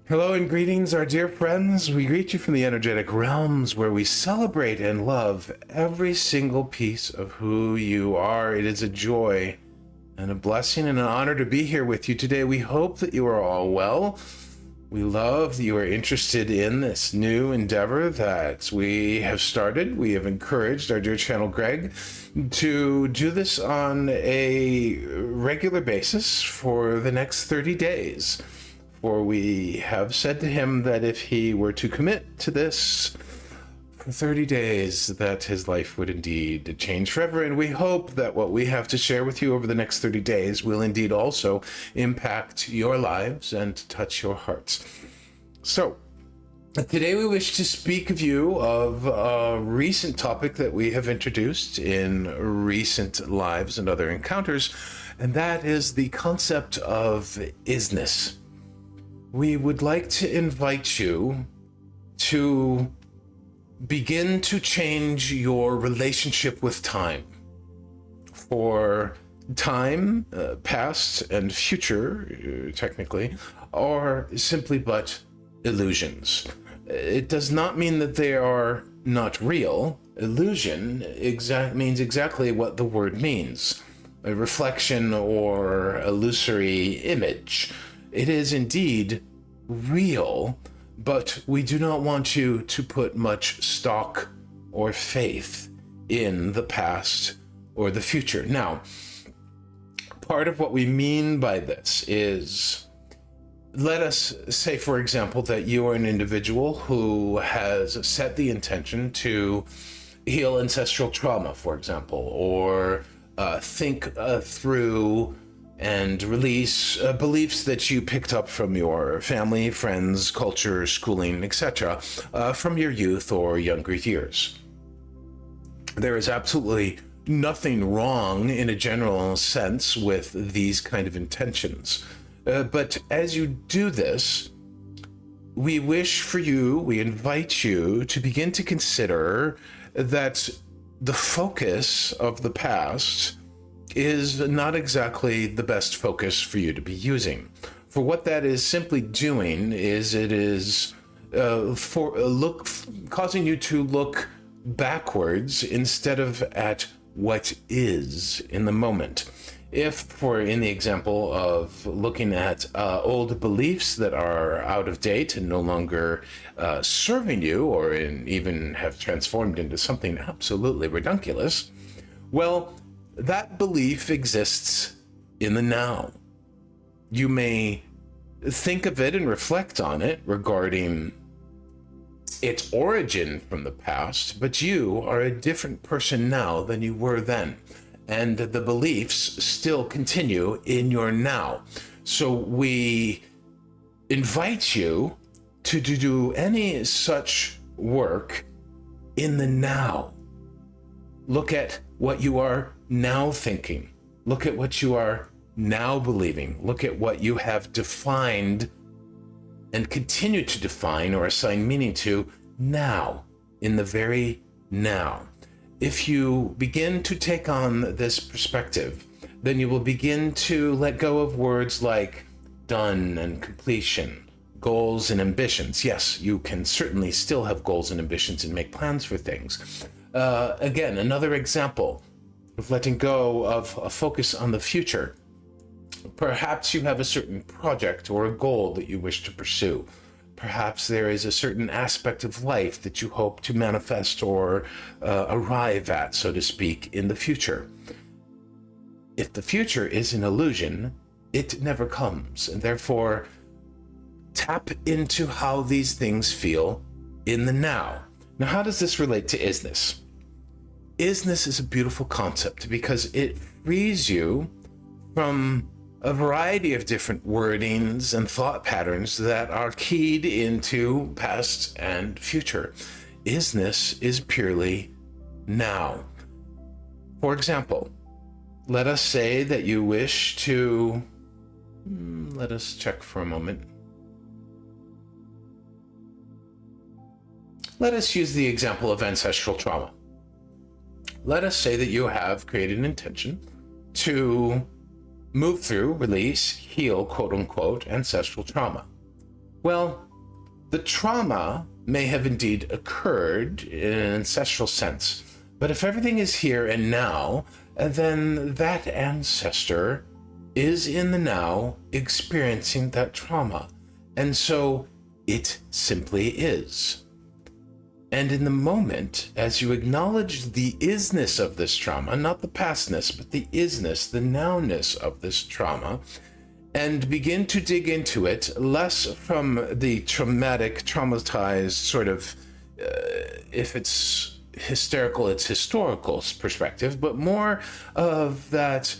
Hello and greetings, our dear friends. We greet you from the energetic realms where we celebrate and love every single piece of who you are. It is a joy and a blessing and an honor to be here with you today. We hope that you are all well. We love that you are interested in this new endeavor that we have started. We have encouraged our dear channel Greg to do this on a regular basis for the next 30 days. For we have said to him that if he were to commit to this for 30 days, that his life would indeed change forever. And we hope that what we have to share with you over the next 30 days will indeed also impact your lives and touch your hearts. So, today we wish to speak of you of a recent topic that we have introduced in recent lives and other encounters, and that is the concept of is-ness. We would like to invite you to begin to change your relationship with time. For time, past and future, technically, are simply but illusions. It does not mean that they are not real. Illusion means exactly what the word means. A reflection or illusory image. It is indeed real, but we do not want you to put much stock or faith in the past or the future. Now, part of what we mean by this is, let us say, for example, that you are an individual who has set the intention to heal ancestral trauma, for example, or think through and release beliefs that you picked up from your family, friends, culture, schooling, etc., from your youth or younger years. There is absolutely nothing wrong in a general sense with these kind of intentions. But as you do this, we invite you to begin to consider that the focus of the past is not exactly the best focus for you to be using. For what that is simply doing is it is causing you to look backwards instead of at what is in the moment. If, in the example of looking at old beliefs that are out of date and no longer serving you, or even have transformed into something absolutely ridiculous, well, that belief exists in the now. You may think of it and reflect on it regarding its origin from the past, but you are a different person now than you were then. And the beliefs still continue in your now. So we invite you to do any such work in the now. Look at what you are now thinking. Look at what you are now believing. Look at what you have defined and continue to define or assign meaning to now, in the very now. If you begin to take on this perspective, then you will begin to let go of words like done and completion, goals and ambitions. Yes, you can certainly still have goals and ambitions and make plans for things. Again, another example of letting go of a focus on the future. Perhaps you have a certain project or a goal that you wish to pursue. Perhaps there is a certain aspect of life that you hope to manifest or arrive at, so to speak, in the future. If the future is an illusion, it never comes, and therefore tap into how these things feel in the now. Now, how does this relate to is-ness? Is-ness is a beautiful concept because it frees you from a variety of different wordings and thought patterns that are keyed into past and future. Is-ness is purely now. For example, let us say that you wish to... let us check for a moment. Let us use the example of ancestral trauma. Let us say that you have created an intention to move through, release, heal, quote unquote, ancestral trauma. Well, the trauma may have indeed occurred in an ancestral sense, but if everything is here and now, then that ancestor is in the now experiencing that trauma. And so it simply is. And in the moment, as you acknowledge the is-ness of this trauma, not the pastness, but the is-ness, the now-ness of this trauma, and begin to dig into it, less from the traumatized sort of, if it's hysterical, it's historical perspective, but more of that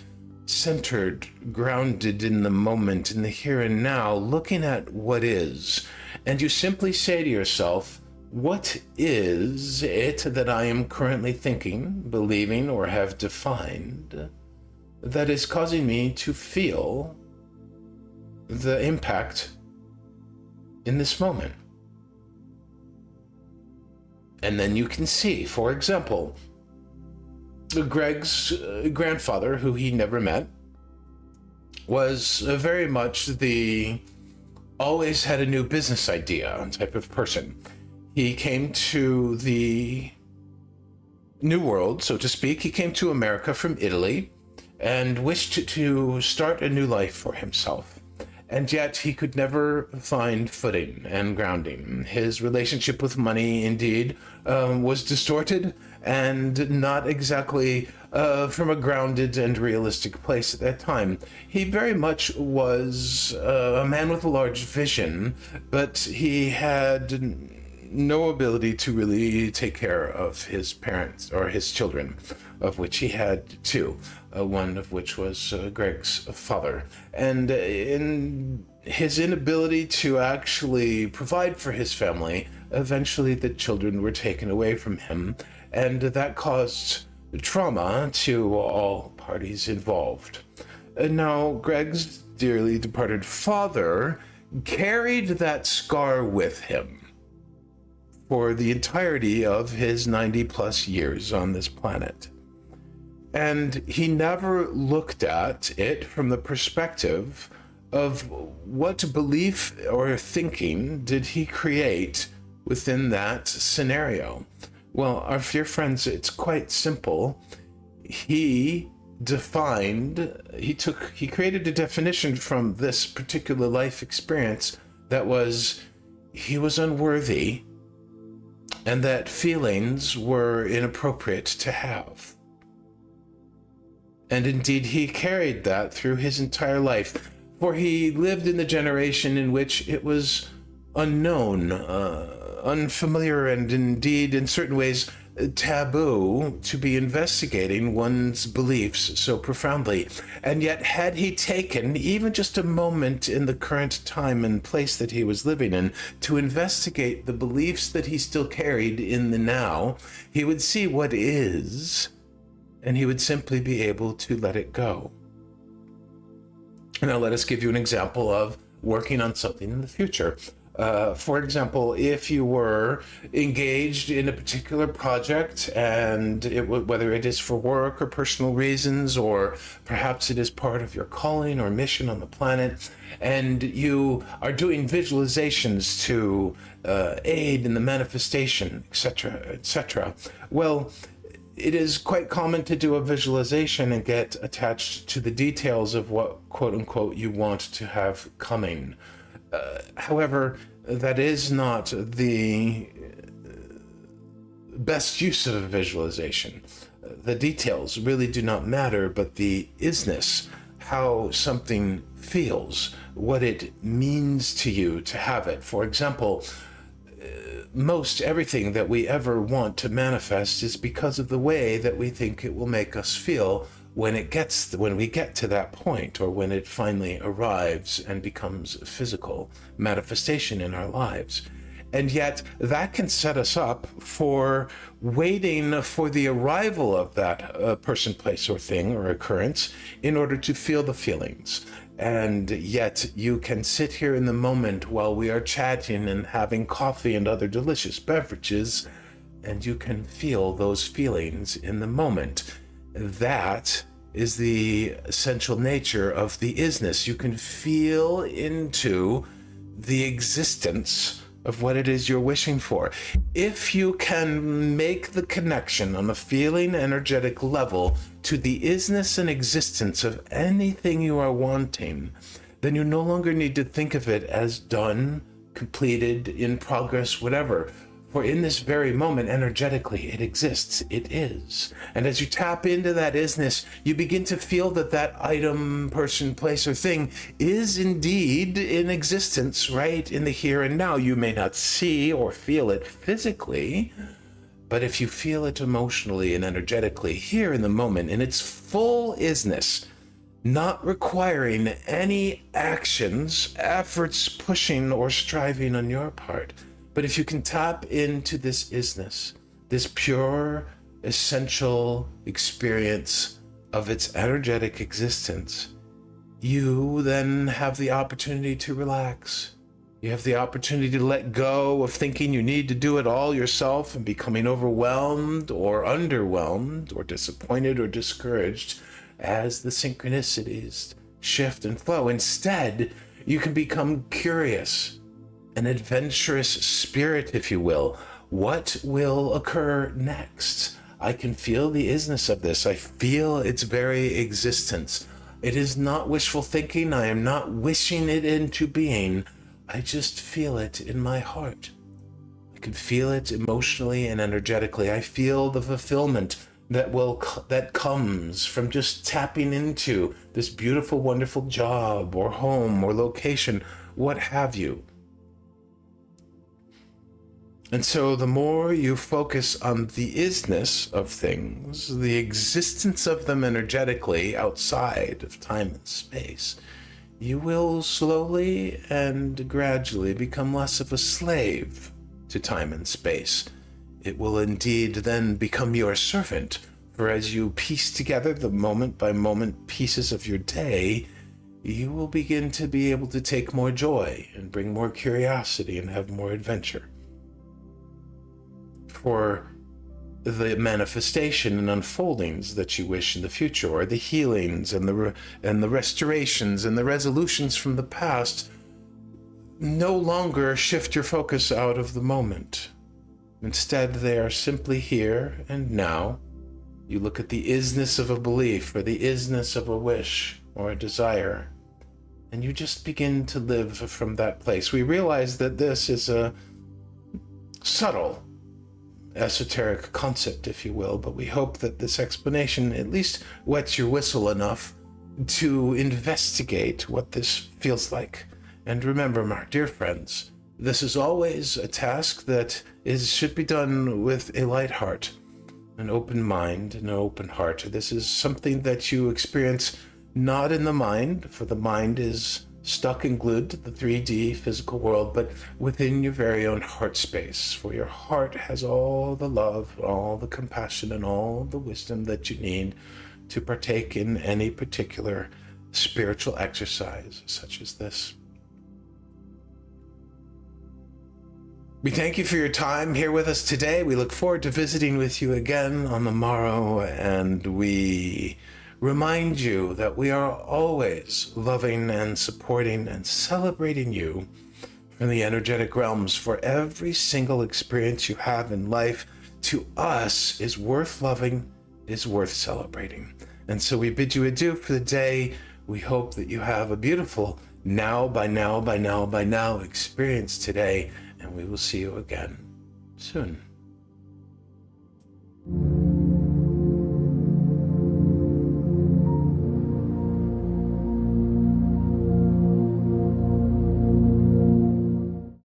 centered, grounded in the moment, in the here and now, looking at what is. And you simply say to yourself, what is it that I am currently thinking, believing, or have defined that is causing me to feel the impact in this moment? And then you can see, for example, Greg's grandfather, who he never met, was very much the always had a new business idea type of person. He came to the New World, so to speak. He came to America from Italy and wished to start a new life for himself. And yet he could never find footing and grounding. His relationship with money, indeed, was distorted and not exactly from a grounded and realistic place at that time. He very much was a man with a large vision, but he had no ability to really take care of his parents or his children, of which he had two, one of which was Greg's father. And in his inability to actually provide for his family, eventually the children were taken away from him, and that caused trauma to all parties involved. And now Greg's dearly departed father carried that scar with him for the entirety of his 90 plus years on this planet. And he never looked at it from the perspective of what belief or thinking did he create within that scenario. Well, our dear friends, it's quite simple. He created a definition from this particular life experience that was, he was unworthy, and that feelings were inappropriate to have. And indeed, he carried that through his entire life, for he lived in the generation in which it was unknown, unfamiliar, and indeed, in certain ways, taboo to be investigating one's beliefs so profoundly. And yet, had he taken even just a moment in the current time and place that he was living in to investigate the beliefs that he still carried in the now, he would see what is, and he would simply be able to let it go. Now, let us give you an example of working on something in the future. For example, if you were engaged in a particular project, and whether it is for work or personal reasons, or perhaps it is part of your calling or mission on the planet, and you are doing visualizations to aid in the manifestation, etc., etc. Well, it is quite common to do a visualization and get attached to the details of what, quote unquote, you want to have coming. However, that is not the best use of a visualization. The details really do not matter, but the is-ness, how something feels, what it means to you to have it. For example, most everything that we ever want to manifest is because of the way that we think it will make us feel when we get to that point, or when it finally arrives and becomes a physical manifestation in our lives. And yet that can set us up for waiting for the arrival of that person, place, or thing or occurrence in order to feel the feelings. And yet you can sit here in the moment while we are chatting and having coffee and other delicious beverages, and you can feel those feelings in the moment. That is the essential nature of the is-ness. You can feel into the existence of what it is you're wishing for. If you can make the connection on a feeling energetic level to the isness and existence of anything you are wanting, then you no longer need to think of it as done, completed, in progress, whatever. For in this very moment, energetically, it exists. It is. And as you tap into that isness, you begin to feel that that item, person, place, or thing is indeed in existence right in the here and now. You may not see or feel it physically, but if you feel it emotionally and energetically here in the moment, in its full isness, not requiring any actions, efforts, pushing, or striving on your part. But if you can tap into this isness, this pure, essential experience of its energetic existence, you then have the opportunity to relax. You have the opportunity to let go of thinking you need to do it all yourself and becoming overwhelmed or underwhelmed or disappointed or discouraged as the synchronicities shift and flow. Instead, you can become curious, an adventurous spirit, if you will. What will occur next? I can feel the isness of this. I feel its very existence. It is not wishful thinking. I am not wishing it into being. I just feel it in my heart. I can feel it emotionally and energetically. I feel the fulfillment that comes from just tapping into this beautiful, wonderful job or home or location, what have you. And so the more you focus on the isness of things, the existence of them energetically outside of time and space, you will slowly and gradually become less of a slave to time and space. It will indeed then become your servant, for as you piece together the moment by moment pieces of your day, you will begin to be able to take more joy and bring more curiosity and have more adventure. For the manifestation and unfoldings that you wish in the future, or the healings and the restorations and the resolutions from the past, no longer shift your focus out of the moment. Instead, they are simply here and now. You look at the isness of a belief or the isness of a wish or a desire, and you just begin to live from that place. We realize that this is a subtle esoteric concept, if you will, but we hope that this explanation at least wets your whistle enough to investigate what this feels like. And remember, my dear friends, this is always a task that should be done with a light heart, an open mind, and an open heart. This is something that you experience not in the mind, for the mind is stuck and glued to the 3D physical world, but within your very own heart space, for your heart has all the love, all the compassion, and all the wisdom that you need to partake in any particular spiritual exercise such as this. We thank you for your time here with us today. We look forward to visiting with you again on the morrow, and we remind you that we are always loving and supporting and celebrating you from the energetic realms, for every single experience you have in life to us is worth loving, is worth celebrating. And so we bid you adieu for the day. We hope that you have a beautiful now by now experience today, and we will see you again soon.